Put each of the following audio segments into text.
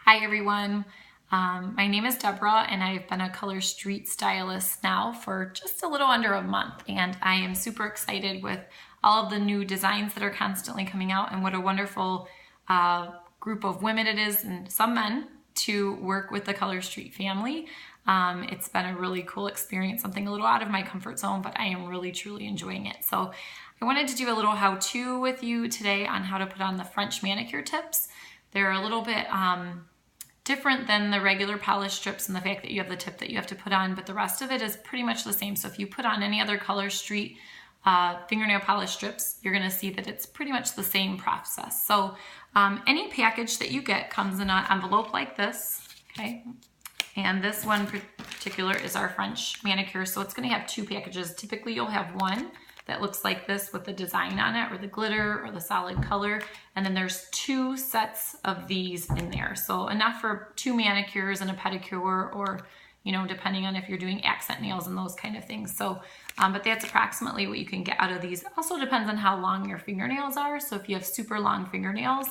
Hi everyone, my name is Debra and I've been a color street stylist now for just a little under a month, and I am super excited with all of the new designs that are constantly coming out and what a wonderful group of women it is, and some men, to work with the Color Street family. It's been a really cool experience, something a little out of my comfort zone, but I am really truly enjoying it. So I wanted to do a little how-to with you today on how to put on the French manicure tips. They're a little bit different than the regular polish strips in the fact that you have the tip that you have to put on, but the rest of it is pretty much the same. So if you put on any other Color Street fingernail polish strips, you're gonna see that it's pretty much the same process. So any package that you get comes in an envelope like this, okay? And this one particular is our French manicure, so it's gonna have two packages. Typically you'll have one that looks like this with the design on it, or the glitter, or the solid color. And then there's two sets of these in there. So enough for 2 manicures and a pedicure, or, you know, depending on if you're doing accent nails and those kind of things. So, but that's approximately what you can get out of these. It also depends on how long your fingernails are. So if you have super long fingernails,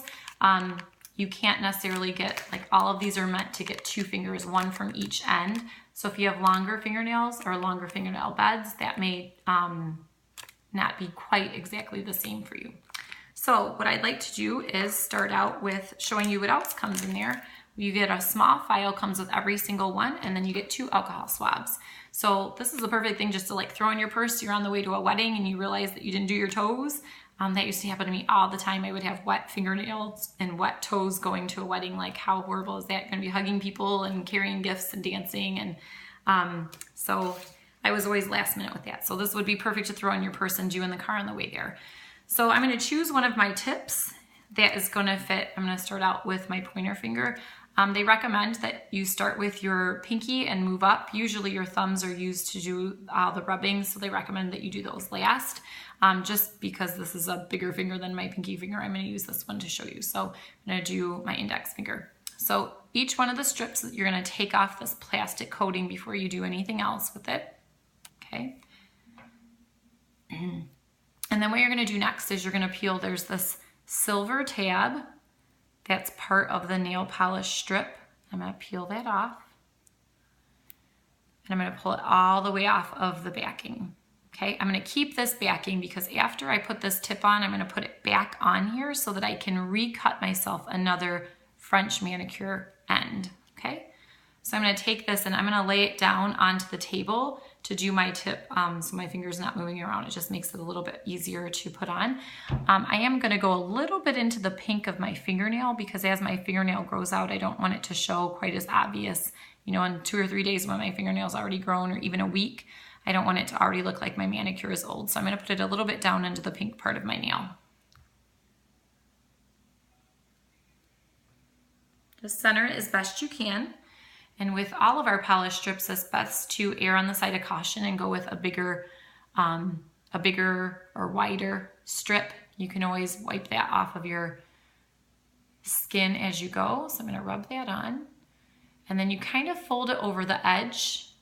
you can't necessarily get, like, all of these are meant to get 2 fingers, one from each end. So if you have longer fingernails or longer fingernail beds, that may, not be quite exactly the same for you. So what I'd like to do is start out with showing you what else comes in there. You get a small file, comes with every single one, and then you get 2 alcohol swabs. So this is the perfect thing just to, like, throw in your purse. You're on the way to a wedding and you realize that you didn't do your toes. That used to happen to me all the time. I would have wet fingernails and wet toes going to a wedding. Like, how horrible is that? You're gonna be hugging people and carrying gifts and dancing, and so I was always last minute with that. So this would be perfect to throw in your purse and do in the car on the way there. So I'm gonna choose one of my tips that is gonna fit. I'm gonna start out with my pointer finger. They recommend that you start with your pinky and move up. Usually your thumbs are used to do the rubbing, so they recommend that you do those last. Just because this is a bigger finger than my pinky finger, I'm gonna use this one to show you. So I'm gonna do my index finger. So each one of the strips, you're gonna take off this plastic coating before you do anything else with it. Okay. And then what you're going to do next is you're going to peel, there's this silver tab that's part of the nail polish strip. I'm going to peel that off. And I'm going to pull it all the way off of the backing. Okay, I'm going to keep this backing because after I put this tip on, I'm going to put it back on here so that I can recut myself another French manicure end. Okay, so I'm going to take this and I'm going to lay it down onto the table to do my tip, so my finger's not moving around. It just makes it a little bit easier to put on. I am gonna go a little bit into the pink of my fingernail because as my fingernail grows out, I don't want it to show quite as obvious. You know, in 2 or 3 days when my fingernail's already grown, or even a week, I don't want it to already look like my manicure is old. So I'm gonna put it a little bit down into the pink part of my nail. Just center it as best you can. And with all of our polish strips, it's best to err on the side of caution and go with a bigger or wider strip. You can always wipe that off of your skin as you go. So I'm going to rub that on. And then you kind of fold it over the edge.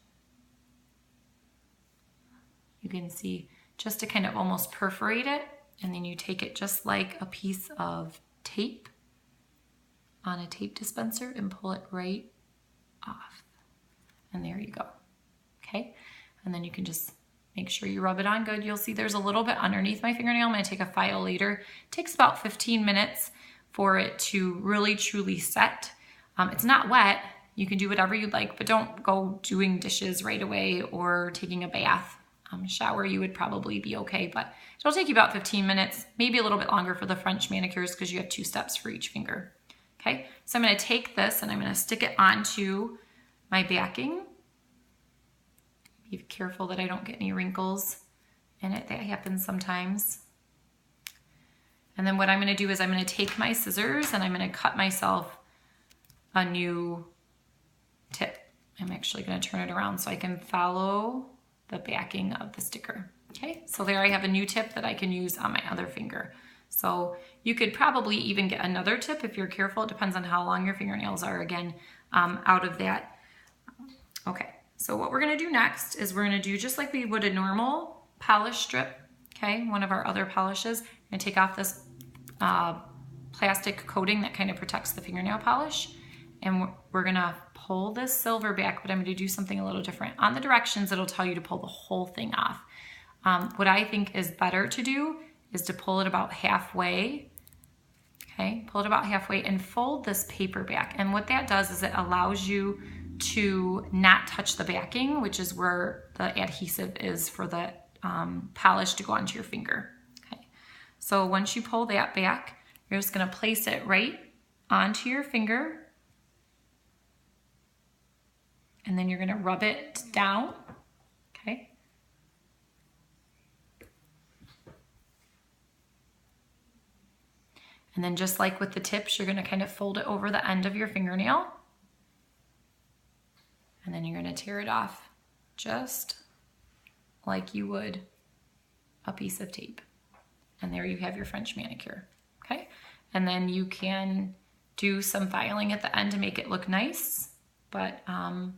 You can see, just to kind of almost perforate it. And then you take it just like a piece of tape on a tape dispenser and pull it right off. And there you go. Okay, and then you can just make sure you rub it on good. You'll see there's a little bit underneath my fingernail. I'm going to take a file later. It takes about 15 minutes for it to really truly set. It's not wet. You can do whatever you'd like, but don't go doing dishes right away or taking a bath. Shower, you would probably be okay, but it'll take you about 15 minutes, maybe a little bit longer for the French manicures because you have 2 steps for each finger. Okay, so I'm going to take this and I'm going to stick it onto my backing. Be careful that I don't get any wrinkles in it. That happens sometimes. And then what I'm going to do is I'm going to take my scissors and I'm going to cut myself a new tip. I'm actually going to turn it around so I can follow the backing of the sticker. Okay, so there I have a new tip that I can use on my other finger. So you could probably even get another tip if you're careful. It depends on how long your fingernails are, again, out of that. Okay, so what we're gonna do next is we're gonna do just like we would a normal polish strip, okay, one of our other polishes. I'm gonna take off this plastic coating that kind of protects the fingernail polish. and we're gonna pull this silver back, but I'm gonna do something a little different. On the directions, it'll tell you to pull the whole thing off. What I think is better to do is to pull it about halfway. Okay, pull it about halfway and fold this paper back. And what that does is it allows you to not touch the backing, which is where the adhesive is for the polish to go onto your finger. Okay, so once you pull that back, you're just gonna place it right onto your finger, and then you're gonna rub it down, okay? And then just like with the tips, you're gonna kind of fold it over the end of your fingernail, and then you're gonna tear it off just like you would a piece of tape. And there you have your French manicure, okay? And then you can do some filing at the end to make it look nice, but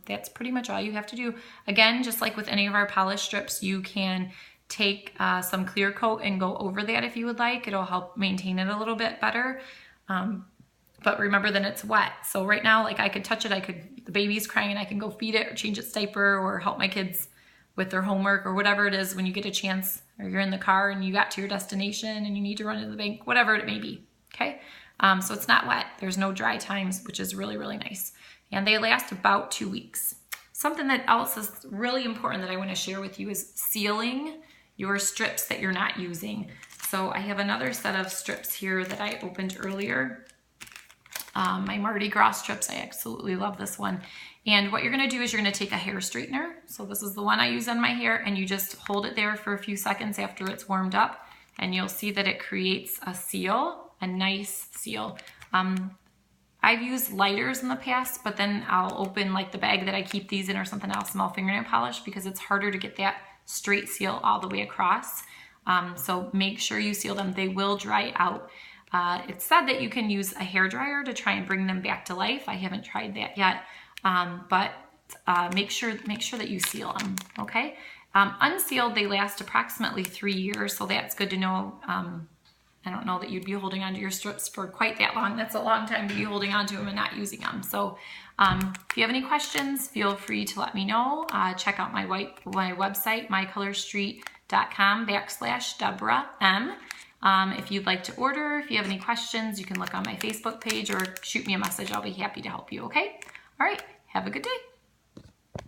that's pretty much all you have to do. Again, just like with any of our polish strips, you can take some clear coat and go over that if you would like. It'll help maintain it a little bit better. But remember that it's wet. So right now, like I could touch it, the baby's crying and I can go feed it or change its diaper or help my kids with their homework or whatever it is when you get a chance, or you're in the car and you got to your destination and you need to run to the bank, whatever it may be, okay? So it's not wet. There's no dry times, which is really, really nice. And they last about 2 weeks. Something that else is really important that I want to share with you is sealing your strips that you're not using. So I have another set of strips here that I opened earlier. My Mardi Gras strips, I absolutely love this one. And what you're gonna do is you're gonna take a hair straightener. So this is the one I use on my hair, and you just hold it there for a few seconds after it's warmed up, and you'll see that it creates a seal, a nice seal. I've used lighters in the past, but then I'll open like the bag that I keep these in or something else, small fingernail polish, because it's harder to get that straight seal all the way across. So make sure you seal them. They will dry out. It's said that you can use a hair dryer to try and bring them back to life. I haven't tried that yet, but make sure that you seal them, okay? Unsealed, they last approximately 3 years, so that's good to know. I don't know that you'd be holding onto your strips for quite that long. That's a long time to be holding onto them and not using them. So if you have any questions, feel free to let me know. Check out my website, mycolorstreet.com/Debra M. If you'd like to order, if you have any questions, you can look on my Facebook page or shoot me a message. I'll be happy to help you, okay? All right, have a good day.